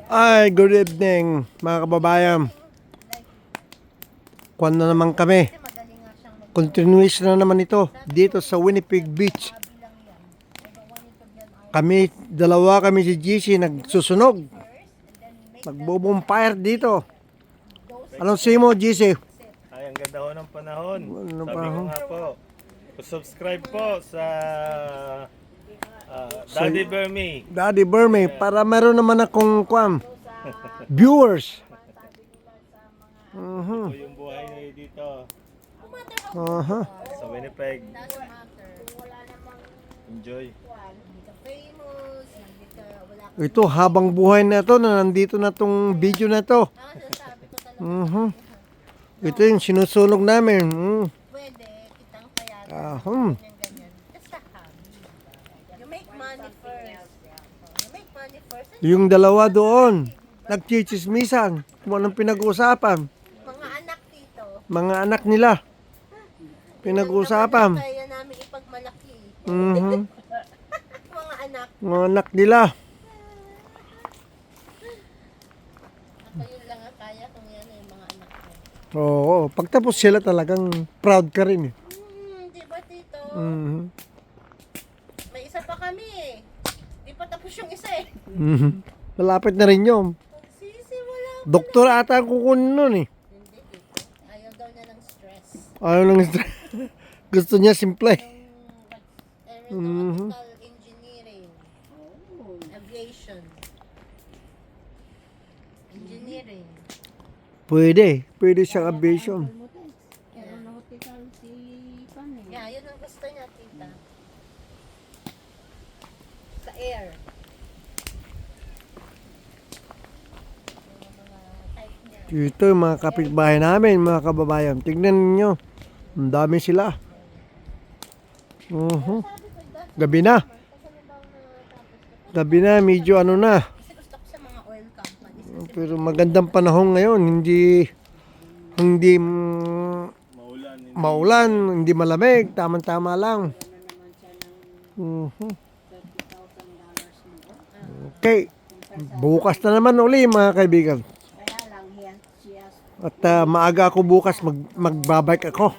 Ay, good evening mga kababayan. Kuwan na naman kami. Continuation na naman ito dito sa Winnipeg Beach. Dalawa kami si GC nagsusunog. Nagbo-bonfire dito. Anong say mo, GC? Ay, ang ganda ho ng panahon. Ano Sabi pa ko ho? nga po, subscribe po sa Daddy Bermy. Daddy Berme, para meron naman akong viewers. Ito yung buhay niyo dito sa Winnipeg. Enjoy. Ito, habang buhay na ito, na nandito na tong video na ito. Ito yung sinusunog namin. Pwede, kitang kaya. Ahum. Ganyan. Basta hobby. You make money first. You make money first. Yung dalawa doon, nagchichismisan. Kung anong pinag-uusapan. Mga anak dito. Mga anak nila. Pinag-uusapan. Kaya namin ipagmalaki. Mhm. Mga anak. Mga anak nila. Ako yun lang ang kaya kung yan ay mga anak ko. Oo, pagtapos sila talagang proud ka rin. Di ba tito? Mhm. May isa pa kami eh. Di pa tapos yung isa eh. Mhm. Malapit na rin yun. Sisi, wala. Doktor ata ang kukunin nun eh. Hindi tito. Ayaw daw niya ng stress. Ayaw lang gusto niya simple. Aeronautical engineering. Aviation. Engineering. Pwede siyang aviation. Aeronautical si Pane. Yeah, yun ang gusto niya, tita. Sa air. Yung mga type niya. Ito yung mga kapitbahay namin, mga kababayan. Tignan niyo. Ang dami sila. Gabi na. Gabi na, medyo ano na. Kasi gusto ko sa mga oil companies. Pero magandang panahon ngayon. Hindi Maulan. maulan, hindi malamig. Tama-tama lang. Okay. Bukas na naman uli, mga kaibigan. Kaya lang, siya At maaga ako bukas magbabike ako.